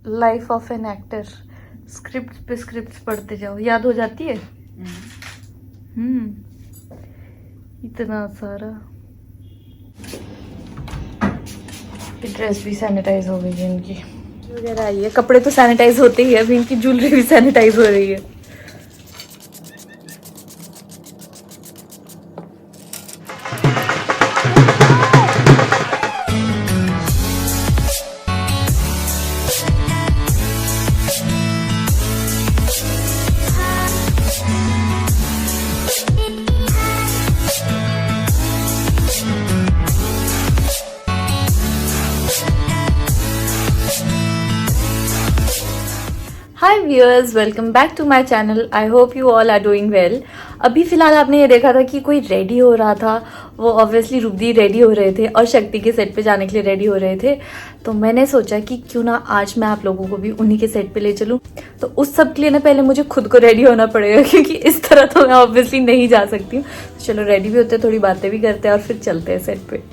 Life of an actor, script पे script पढ़ते जाओ, याद हो जाती है। इतना सारा। ड्रेस भी सैनिटाइज हो गई है इनकी वगैरह आई है, कपड़े तो सैनिटाइज होते ही है, अभी इनकी ज्वेलरी भी सैनिटाइज हो रही है। Hi viewers, welcome back to my channel. I hope you all are doing well. अभी फिलहाल आपने ये देखा था कि कोई रेडी हो रहा था, वो ऑब्वियसली रुबदी रेडी हो रहे थे और शक्ति के सेट पे जाने के लिए रेडी हो रहे थे। तो मैंने सोचा कि क्यों ना आज मैं आप लोगों को भी उन्हीं के सेट पे ले चलूं। तो उस सब के लिए ना पहले मुझे खुद को रेडी होना पड़ेगा, क्योंकि इस तरह तो मैं ऑब्वियसली नहीं जा सकती हूँ। तो चलो रेडी भी होते हैं, थोड़ी बातें भी करते हैं और फिर चलते हैं सेट पे।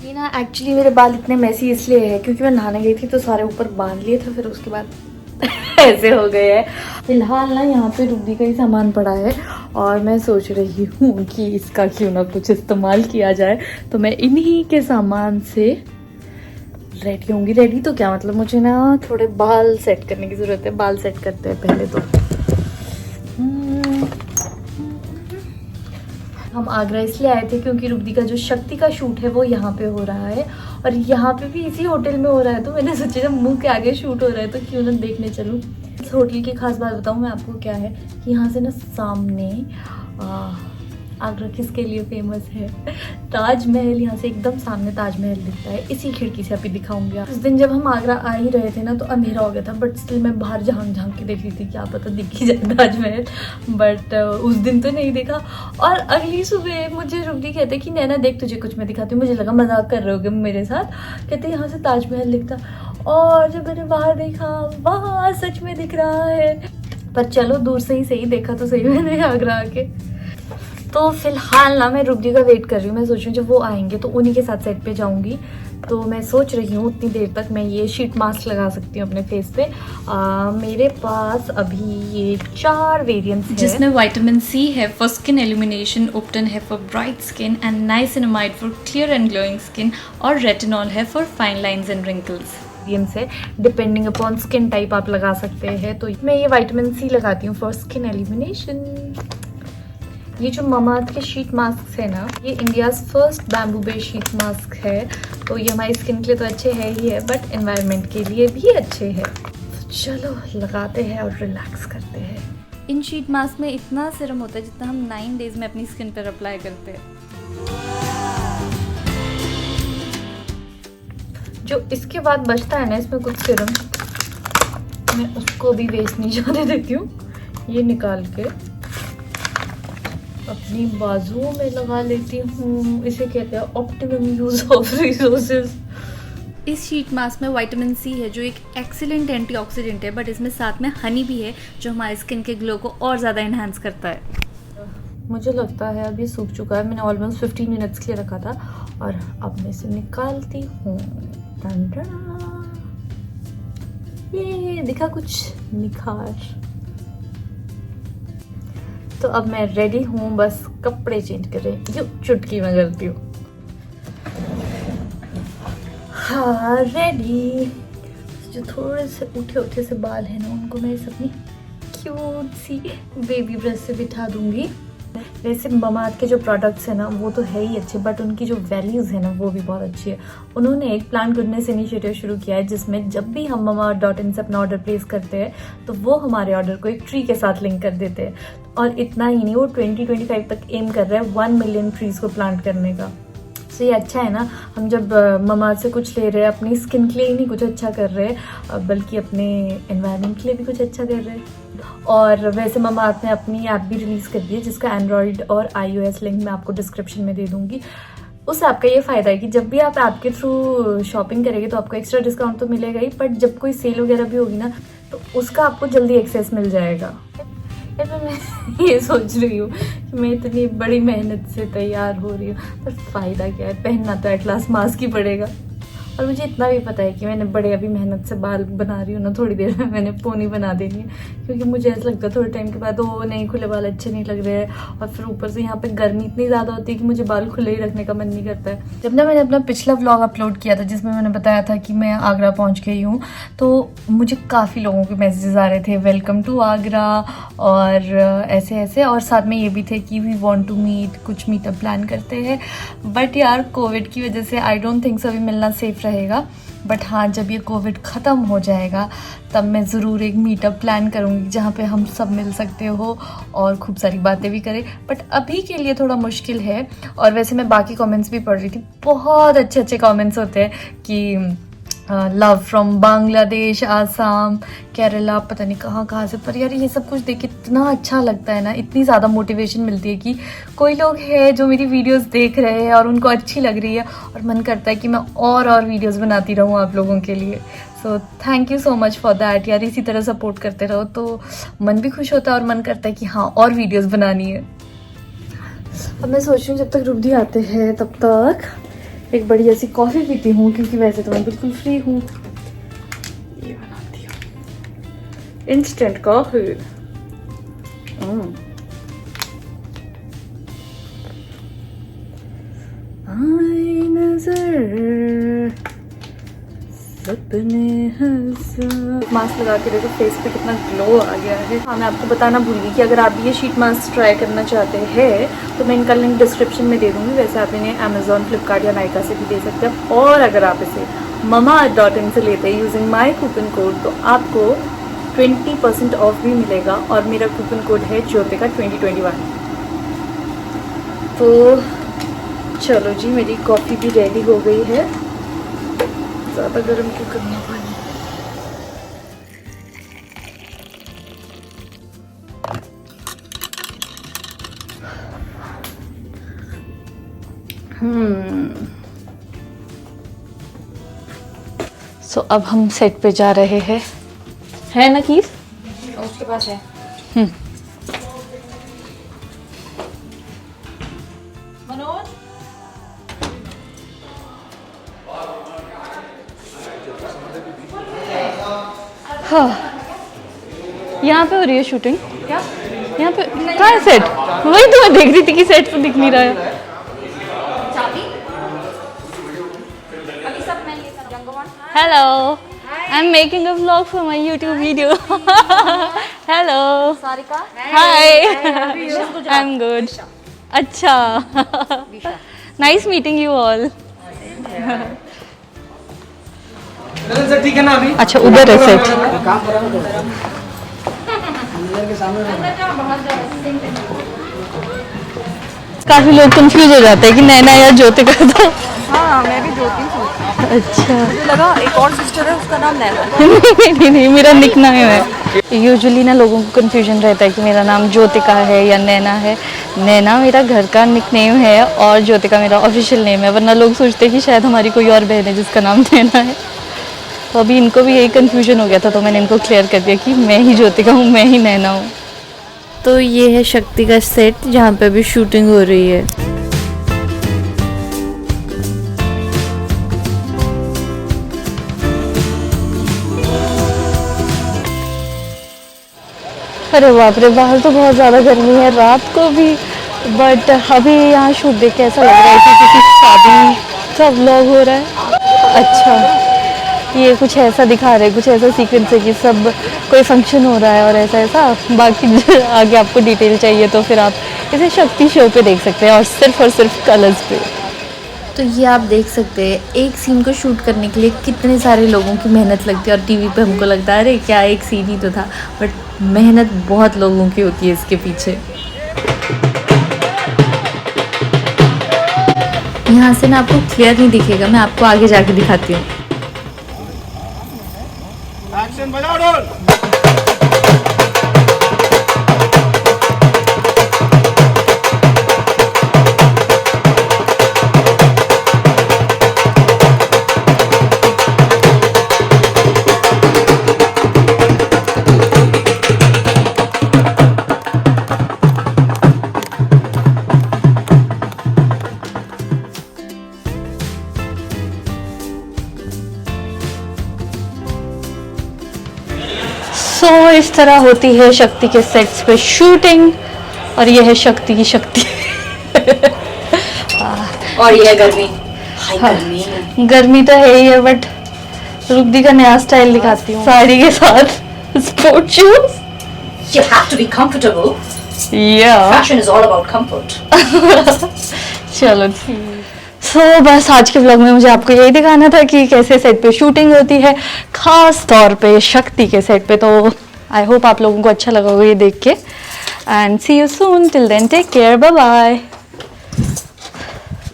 ये ना एक्चुअली मेरे बाल इतने मैसी इसलिए है क्योंकि मैं नहाने गई थी तो सारे ऊपर बांध लिए थे, फिर उसके बाद ऐसे हो गए हैं। फिलहाल ना यहाँ पे रुबदी का ही सामान पड़ा है और मैं सोच रही हूँ कि इसका क्यों ना कुछ इस्तेमाल किया जाए। तो मैं इन्हीं के सामान से रेडी होंगी। रेडी तो क्या मतलब, मुझे ना थोड़े बाल सेट करने की ज़रूरत है। बाल सेट करते हैं पहले तो। हम आगरा इसलिए आए थे क्योंकि रुबदी का जो शक्ति का शूट है वो यहाँ पे हो रहा है और यहाँ पे भी इसी होटल में हो रहा है। तो मैंने सोचा जब मुंह के आगे शूट हो रहा है तो क्यों ना देखने चलूँ। इस होटल की खास बात बताऊँ मैं आपको क्या है कि यहाँ से ना सामने आगरा किसके लिए फेमस है, ताजमहल। यहाँ से एकदम सामने ताजमहल दिखता है। इसी खिड़की से अभी दिखाऊंगी। उस दिन जब हम आगरा आ ही रहे थे ना तो अंधेरा हो गया था, बट स्टिल मैं बाहर झांक झांक के देख रही थी, क्या पता दिख ही जाए ताजमहल। बट उस दिन तो नहीं देखा। और अगली सुबह मुझे रुबदी कहते कि नैना देख तुझे कुछ मैं दिखाती हूँ। मुझे लगा मजाक कर रहे होगे मेरे साथ। कहते यहाँ से ताजमहल दिखता, और जब मैंने बाहर देखा वहाँ सच में दिख रहा है। पर चलो दूर से ही सही, देखा तो सही मैंने आगरा आके। तो फिलहाल ना मैं रुबदी का वेट कर रही हूँ। मैं सोच रही हूँ जब वो आएंगे तो उन्हीं के साथ सेट पे जाऊंगी। तो मैं सोच रही हूँ उतनी देर तक मैं ये शीट मास्क लगा सकती हूँ अपने फेस पे। मेरे पास अभी ये 4 वेरिएंट्स हैं, जिसमें विटामिन सी है फॉर स्किन एल्यूमिनेशन, ओप्टन है for bright skin and niacinamide for clear and glowing skin, और रेटिनॉल है for fine lines and wrinkles. से डिपेंडिंग अपॉन स्किन टाइप आप लगा सकते हैं। तो मैं ये विटामिन सी लगाती हूँ फॉर स्किन एल्यूमिनेशन। ये जो ममाअर्थ के शीट मास्क है ना, ये India's first bamboo based sheet mask है। तो ये हमारी स्किन के लिए तो अच्छे है ही है, बट एनवायरनमेंट के लिए भी अच्छे हैं। तो चलो लगाते हैं और रिलैक्स करते हैं। इन शीट मास्क में इतना सीरम होता है जितना हम 9 डेज में अपनी स्किन पर अप्लाई करते हैं। जो इसके बाद बचता है ना इसमें कुछ सीरम, मैं उसको भी वेस्ट नहीं जाने देती हूँ। ये निकाल के अपनी बाजुओं में लगा लेती हूँ। इसे कहते हैं ऑप्टिमम यूज ऑफ रिसोर्सेज। इस शीट मास्क में विटामिन सी है जो एक एक्सीलेंट एंटीऑक्सीडेंट है, बट इसमें साथ में हनी भी है जो हमारे स्किन के ग्लो को और ज़्यादा इन्हांस करता है। मुझे लगता है अब ये सूख चुका है। मैंने ऑलमोस्ट 15 मिनट्स के लिए रखा था और अब मैं इसे निकालती हूँ। ये दिखा कुछ निखार। तो अब मैं रेडी हूँ, बस कपड़े चेंज कर रही हूँ, चुटकी में करती हूँ। हाँ रेडी। जो थोड़े से उठे उठे से बाल है ना उनको मैं अपनी क्यूट सी बेबी ब्रश से बिठा दूंगी। वैसे ममाअर्थ के जो प्रोडक्ट्स हैं ना वो तो है ही अच्छे, बट उनकी जो वैल्यूज़ है ना वो भी बहुत अच्छी है। उन्होंने एक प्लान गुडनेस इनिशिएटिव शुरू किया है जिसमें जब भी हम mamaearth.in से अपना ऑर्डर प्लेस करते हैं तो वो हमारे ऑर्डर को एक ट्री के साथ लिंक कर देते हैं। और इतना ही नहीं, वो 2025 तक एम कर रहे हैं 1 मिलियन ट्रीज को प्लांट करने का। तो ये अच्छा है ना, हम जब ममाअर्थ से कुछ ले रहे हैं अपनी स्किन के लिए ही नहीं कुछ अच्छा कर रहे हैं, बल्कि अपने एनवायरनमेंट के लिए भी कुछ अच्छा कर रहे हैं। और वैसे ममाअर्थ ने अपनी ऐप भी रिलीज़ कर दी है जिसका एंड्रॉयड और iOS लिंक मैं आपको डिस्क्रिप्शन में दे दूँगी। उस ऐप का ये फ़ायदा है कि जब भी आप ऐप के थ्रू शॉपिंग करेंगे तो आपको एक्स्ट्रा डिस्काउंट तो मिलेगा ही, बट जब कोई सेल वगैरह भी होगी ना तो उसका आपको जल्दी एक्सेस मिल जाएगा। मैं ये सोच रही हूँ कि मैं इतनी बड़ी मेहनत से तैयार हो रही हूँ, पर फ़ायदा क्या है, पहनना तो एट लास्ट मास्क ही पड़ेगा। और मुझे इतना भी पता है कि मैंने बड़े अभी मेहनत से बाल बना रही हूँ ना, थोड़ी देर में मैंने पोनी बना देनी है, क्योंकि मुझे ऐसा लगता है थोड़े टाइम के बाद वो नहीं, खुले बाल अच्छे नहीं लग रहे हैं। और फिर ऊपर से यहाँ पे गर्मी इतनी ज़्यादा होती है कि मुझे बाल खुले ही रखने का मन नहीं करता है। जब ना मैंने अपना पिछला व्लॉग अपलोड किया था जिसमें मैंने बताया था कि मैं आगरा पहुँच गई हूँ, तो मुझे काफ़ी लोगों के मैसेजेस आ रहे थे, वेलकम टू आगरा और ऐसे ऐसे, और साथ में ये भी थे कि वी वांट टू मीट, कुछ मीटअप प्लान करते हैं। बट यार कोविड की वजह से आई डोंट थिंक सो अभी मिलना सेफ रहेगा। बट हाँ, जब ये कोविड ख़त्म हो जाएगा तब मैं ज़रूर एक मीटअप प्लान करूँगी जहाँ पे हम सब मिल सकते हो और खूब सारी बातें भी करें। बट अभी के लिए थोड़ा मुश्किल है। और वैसे मैं बाकी कमेंट्स भी पढ़ रही थी, बहुत अच्छे अच्छे कमेंट्स होते हैं कि लव फ्रॉम बांग्लादेश, आसाम, केरला, पता नहीं कहाँ कहाँ से। पर यार ये सब कुछ देख के इतना अच्छा लगता है ना, इतनी ज़्यादा मोटिवेशन मिलती है कि कोई लोग हैं जो मेरी वीडियोस देख रहे हैं और उनको अच्छी लग रही है, और मन करता है कि मैं और वीडियोस बनाती रहूँ आप लोगों के लिए। So thank you so much for that यार, इसी तरह सपोर्ट करते रहो तो मन भी खुश होता है और मन करता है कि हाँ और वीडियोज़ बनानी है। अब मैं सोच रही हूँ जब तक रुबदी आते हैं तब तक एक बढ़िया सी कॉफ़ी पीती हूँ, क्योंकि वैसे तो मैं बिल्कुल फ्री हूँ। ये बनाती हूँ इंस्टेंट कॉफ़ी। आई नजर सपने मास्क लगा के देखो फेस पे कितना ग्लो आ गया है। हाँ, मैं आपको बताना भूल गई कि अगर आप ये शीट मास्क ट्राई करना चाहते हैं तो मैं इनका लिंक डिस्क्रिप्शन में दे दूँगी। वैसे आप इन्हें अमेजोन, फ्लिपकार्ट या नायका से भी दे सकते हैं। और अगर आप इसे mamaearth.in से लेते हैं यूजिंग माई कूपन कोड तो आपको 20% ऑफ भी मिलेगा, और मेरा कूपन कोड है ज्योतिका 2021। तो चलो जी, मेरी कॉफ़ी भी रेडी हो गई है। ज़्यादा गर्म क्यों करना पानी। सो अब हम सेट पे जा रहे हैं, है ना कीस? उसके पास है। मनोज, हाँ, यहाँ पे हो रही है शूटिंग क्या? यहाँ पे कहाँ है सेट? वही तो मैं देख रही थी कि सेट तो दिख नहीं रहा है। चाबी? अभी सब मैं ये सब जंगोवन। Hello, I am making a vlog for my YouTube video. Hello Sarika. Hi, I am good. अच्छा, नाइस मीटिंग यू ऑल। ठीक है ना अभी? अच्छा, उधर है सेट। काफी लोग कंफ्यूज हो जाते हैं कि नैना या ज्योतिका। तो हाँ, मैं भी 2-3 सोची। अच्छा मुझे लगा एक और सिस्टर है, उसका नाम नैना। नहीं, मेरा निकनेम है। यूजुअली ना लोगों को कंफ्यूजन रहता है कि मेरा नाम ज्योतिका है या नैना है। नैना मेरा घर का निकनेम है और ज्योतिका मेरा ऑफिशियल नेम है, वरना लोग सोचते हैं कि शायद हमारी कोई और बहन है जिसका नाम नैना है। तो अभी इनको भी यही कंफ्यूजन हो गया था, तो मैंने इनको क्लियर कर दिया कि मैं ही ज्योतिका हूँ, मैं ही नैना हूँ। तो ये है शक्ति का सेट जहाँ पे अभी शूटिंग हो रही है। अरे बाप रे, बाहर तो बहुत ज़्यादा गर्मी है रात को भी। बट अभी यहाँ शूट देख के ऐसा लग रहा है कि किसी शादी का व्लॉग हो रहा है। अच्छा, ये कुछ ऐसा दिखा रहे हैं, कुछ ऐसा सीक्वेंस है कि सब कोई फंक्शन हो रहा है और ऐसा ऐसा। बाकी आगे आपको डिटेल चाहिए तो फिर आप इसे शक्ति शो पे देख सकते हैं, और सिर्फ कलर्स पे। तो ये आप देख सकते हैं एक सीन को शूट करने के लिए कितने सारे लोगों की मेहनत लगती है। और टीवी पे हमको लगता है अरे क्या एक सीन ही तो था, बट मेहनत बहुत लोगों की होती है इसके पीछे। यहाँ से ना आपको क्लियर नहीं दिखेगा, मैं आपको आगे जाके दिखाती हूँ। एक्शन बजाओ ढोल। सो इस तरह होती है शक्ति के सेट्स पे शूटिंग, और ये है शक्ति की शक्ति। और ये है गर्मी। हाँ, गर्मी तो है ही है, बट रुद्दी का नया स्टाइल दिखाती हूँ साड़ी के साथ sport shoes. You have to be comfortable. Yeah. Fashion is all about comfort. चलो सो बस आज के व्लॉग में मुझे आपको यही दिखाना था कि कैसे सेट पे शूटिंग होती है, खास तौर पे शक्ति के सेट पे। तो आई होप आप लोगों को अच्छा लगा होगा ये देख के, and see you soon, till then take care, bye bye.